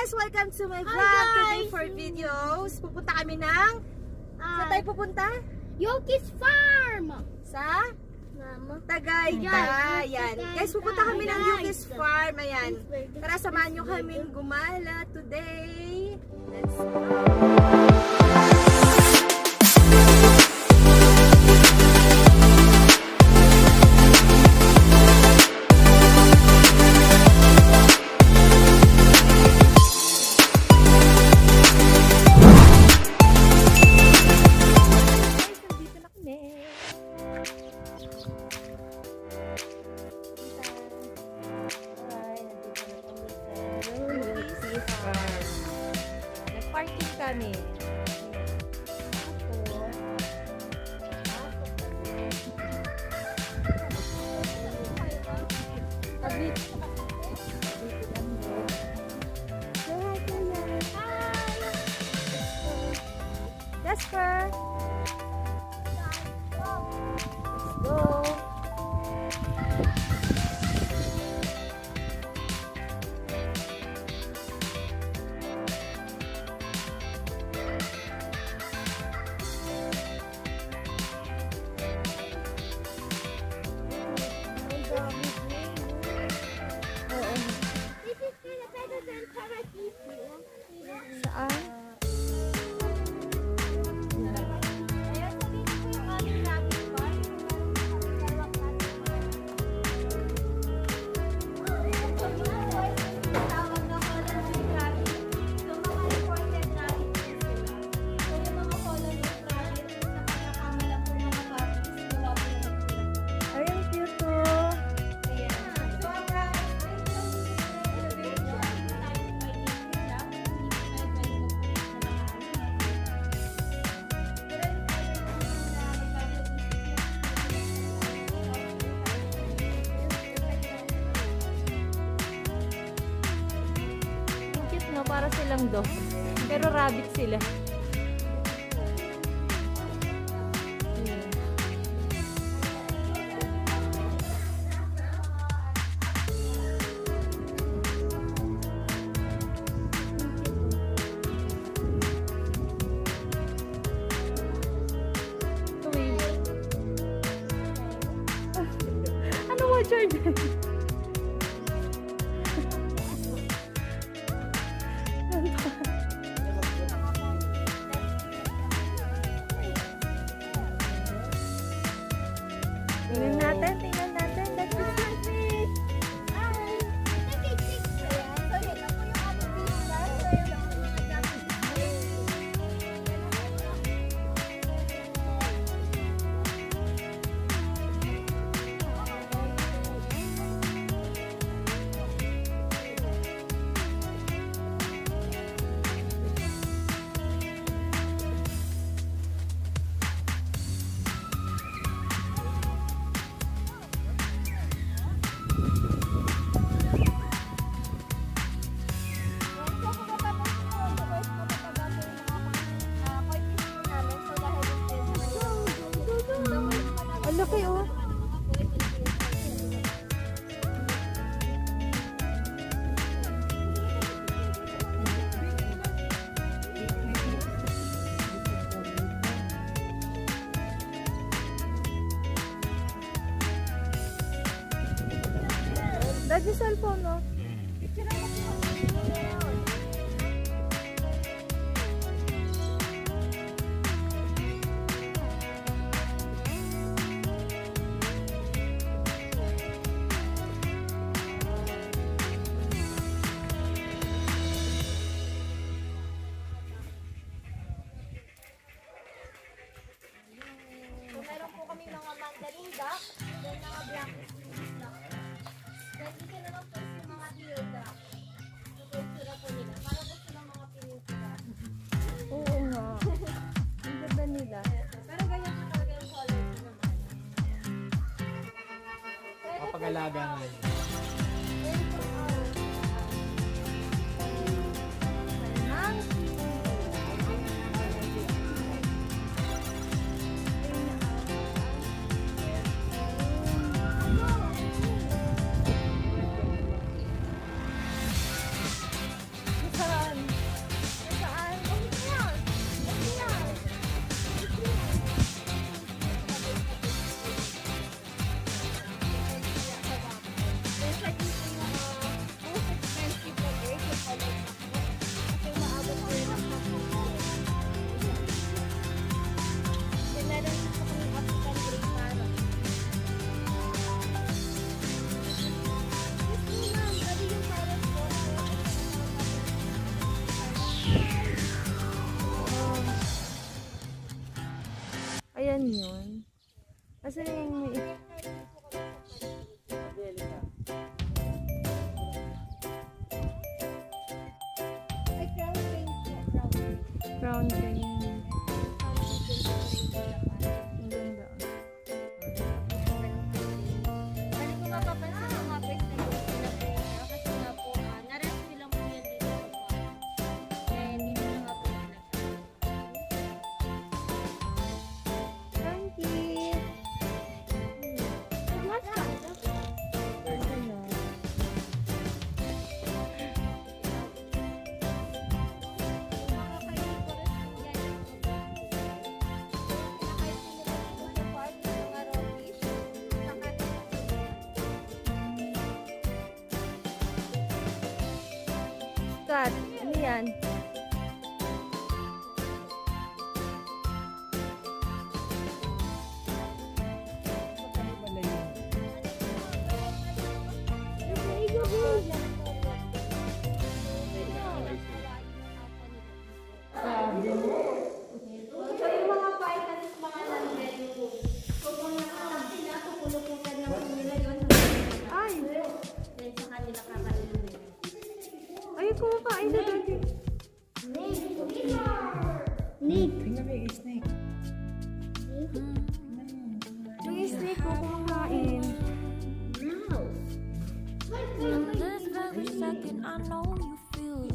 guys! Welcome to my vlog today for videos. Pupunta kami ng... Saan tayo pupunta? Yoki'S farm! Sa? Tagaytay. Ayan. Guys, pupunta kami ng Yoki'S farm. Ayan. Tara, samahan nyo kaming gumala today. Let's go. Nag-parking kami. Jasper! Let's go! Saan? No, para silang dog. Pero rabbit sila. Ano mo, Jordan? Tingnan natin. Let's go. Ang laki oh. Dad, yung cellphone mo. Meron po kami mga mandarin duck, then mga black duck. Then dito na lang po yung mga teal duck. Ito yung sura po nila. Para po silang mga pinisura. Oo nga. Ang ganda nila. Pero ganyan po talaga yung color ko naman. Kapag-alaga nga. Sarap. Crown green. Ang ganda. Bali kung mapapansin ng mga guys na yung sila po, kasi nga po, na-rescue lang po yan dito sa farm. Eh, dito na nga po sila. Thank you. Kat, ano yan? So yung mga vitamins, mga nandun, kung nakasap sila, pupuluputan lang po nila yun. Ay! Then sa kanila kakainin. Ay, kumakain na dati. Tingnan mo yung snake. May snake ko kumakain. This very second, I know you feel it.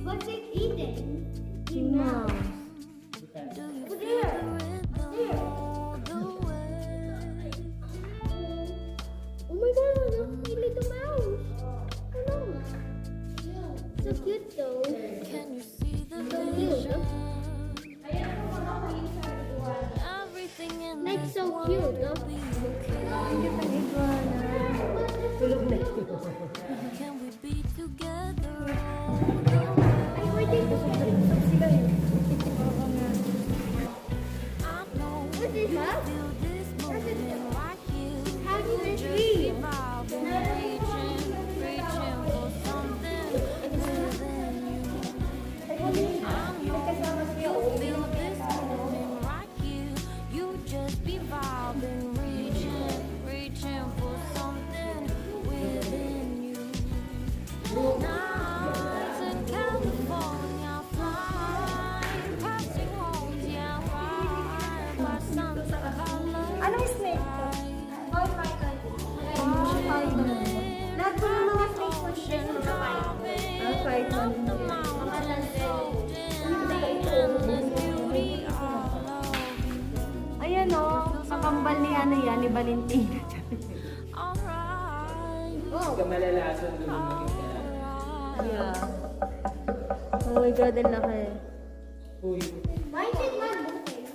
What's it eating? Sino? Do you feel the rhythm all the way? Oh my god, a little mouse. Hello. So cute though. Can you see the So cute. vision? Everything in Like this so world cute, will no? be okay. Ang iguana. Tulog na ito. Can we be together all the way? Sila yun. I know What is you that? feel this moving right here. How do they Just breathe? evolving, reaching for something within you. Feel this moving right here. You just be vibing, reaching for something within you. Nights in California, flying, passing homes, yeah, right by sunset colors. Anong snake to? Ball python. Lahat po ng mga snakes po siya sa python. Ah, python. Mga landel. Ayan o, kakambal ni ano yan, ni Valentina. Huwag ka malalason doon mag-isa. Yeah. Oh my god, ang laki. Uy. Why is it not moving?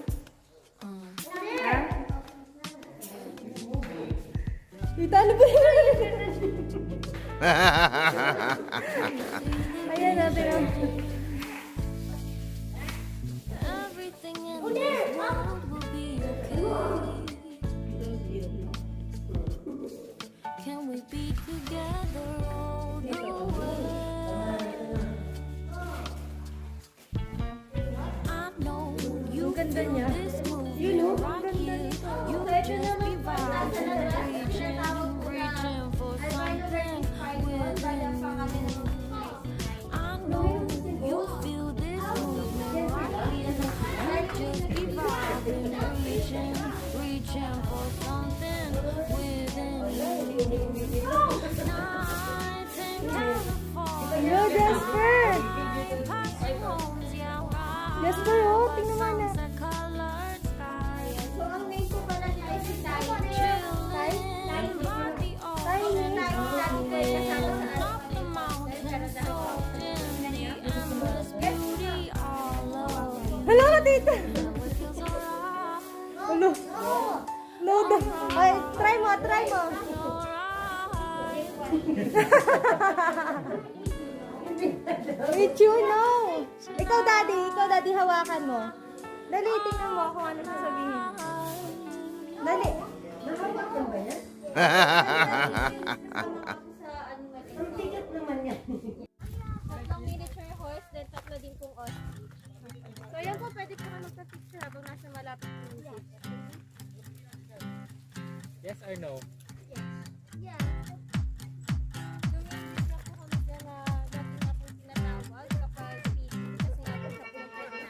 Tita, ano ba yun? Ayan natin. Everything in this world will be okay. Can we be together all the way? I know you Ganda feel niya. this moving right here. You just be vibing, reaching for something within you. I know you feel this moving right here. You just be vibing, reaching for something within you. Nights in California, Hello, Jasper! passing homes, yeah, right. Jasper, oh, tingnan mo na. Sunset colored skies. So ang name po pala niya ay si Tai. Chilling by the ocean, up the mountain, soaked in the endless beauty all over. Hello, tita! It feels alright, Hello. Load. Ay, try mo, try mo. With you, no. Ikaw, daddy, hawakan mo. Dali, tingnan mo kung ano sasabihin. Dali. Nahawak na ba yan? Tigat naman yan. Tatlong miniature horse, then tatlo din pong ostrich. So yan po, pwede po naman magpa-picture habang nasa malapit po yung Yes or no? Yeah. Lumilis lang po kami dyan na dati na po tinatawag kapag feeding kasi nga po sa po pwede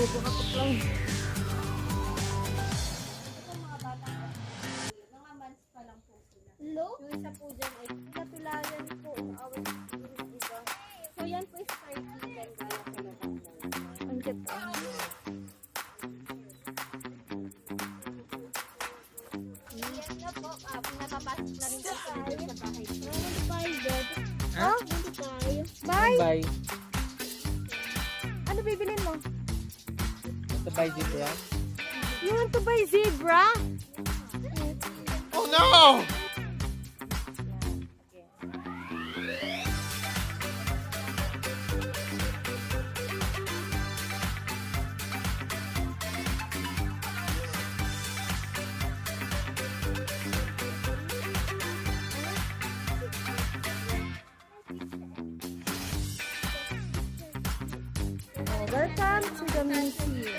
Bubukapit lang. Ito mga batang mga months pa lang po sila. Yung isa po dyan ay pinatulayan po. Awit yung iba. So yan po is 30 then gaya po na Ang cute. yan na po. Pinapapasok na rin po sa bahay. Ha? Oh, bye! Bye. Ano bibilin mo? Ito by Zebra. You want to buy zebra? Oh no! Oh, welcome to the museum.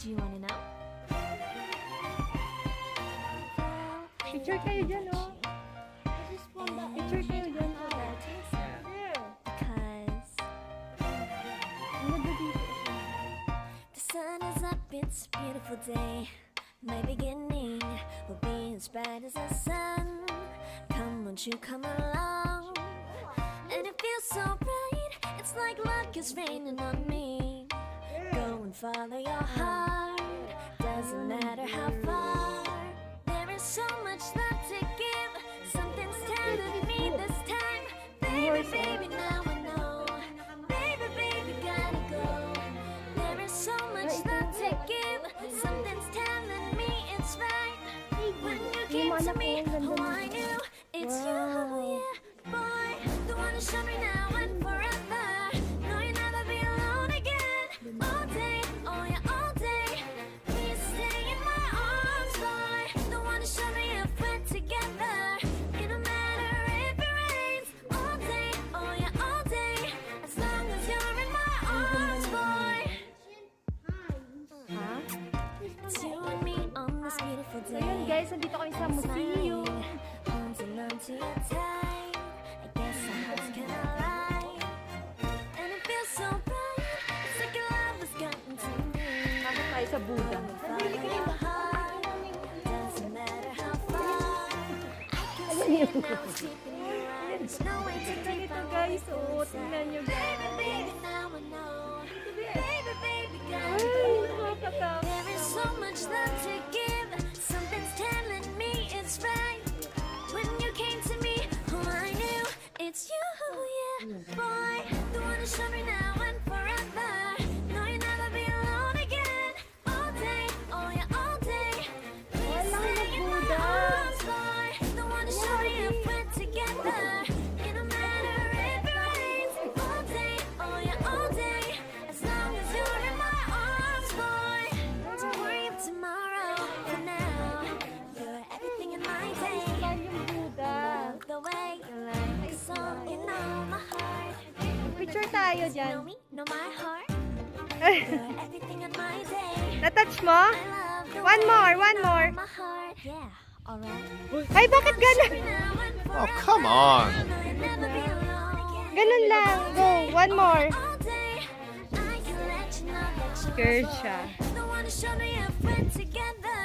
Do you want to know? Picture kayo dyan, oh. Picture kayo dyan. Because Ano ba dito? the sun is up, it's a beautiful day. My beginning will be as bright as the sun. Come, won't you come along? And it feels so bright, it's like luck is raining on me. Go and follow your heart, doesn't matter how far. There is so much love to give, something's telling me this time. Baby, baby, now I know. Baby, baby, gotta go. There is so much love to give, something's telling me it's right. When you came to me, oh, I knew it's you, yeah, boy. The one who showed me now and forever. No, you'll never be alone again. All day, oh yeah, all day. Please stay in my arms, boy. The one who showed me if we're together. It don't matter if it rains. All day, oh yeah, all day. As long as you're in my arms, boy. Ha? It's you and me on this beautiful So day. yun guys, nandito kami sa museum. Holding on to your tight. I guess our hearts can align. And it feels so bright. It's like your love has gotten to me. Bakit tayo sa Buddha? Follow your heart. Doesn't matter how far. I can Ayan see yun. it now, it's deep in your eyes. There's no way to keep Ganito on guys, what's oh. inside. Tingnan nyo Baby, guys. baby, now I know. Baby, baby, gotta Ay, go. nakakatawa. There is so much love to give. Something's telling me it's right. When you came to me, oh, I knew it's you, yeah, boy. The one who showed me now and forever. No, you'll never be alone again. All day, oh yeah, all day. Please stay in my arms, boy. The one who showed me if we're together. It don't matter if it rains. All day, oh yeah, all day. As long as you're in my arms, boy. Don't worry of tomorrow. For now, you're everything in my day. Saan yung Buddha? Love the way you like the song, you know my heart. Picture tayo Know dyan. me, know my heart. You're everything in my day. Na-touch mo? I love the One way more, you one know more. my heart. Yeah, alright. Ay, bakit ganun? Oh, come on. I know you'll never be alone again. Ganun lang. Go. One more. All day, I can let you know that you're Scared my siya. boy. The one who showed me if we're together.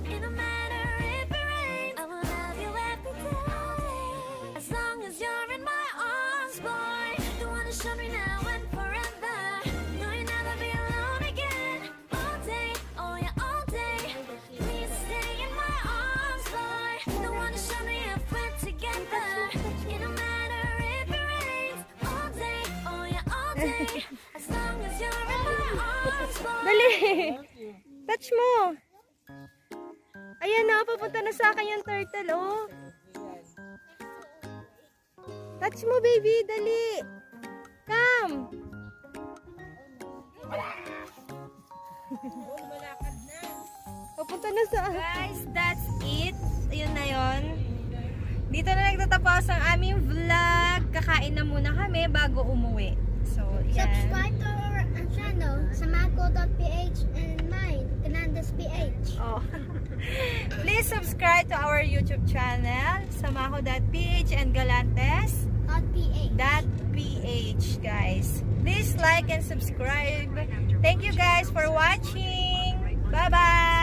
It don't matter if it rains. I will love you every day. As long as you're in my arms, boy. The one who showed me now and forever. No, you'll never be alone again. All day, oh yeah, all day. Please stay in my arms, boy. The one who showed me if we're together. It don't matter if it rains. All day, oh yeah, all day. As long as you're in my arms, boy. Dali. Touch mo. Ayan na, papunta na sa akin yung turtle, oh. Touch mo, baby. Dali. Come. Papunta na sa... Guys, that's it. Ayun na yun. Dito na nagtatapos ang aming vlog. Kakain na muna kami bago umuwi. So, yan. Subscribe to our channel, samako.ph and mine, Canandas.ph. Oh. Please subscribe to our YouTube channel, samako.ph and galantes.ph, guys. Please like and subscribe. Thank you guys for watching. Bye-bye!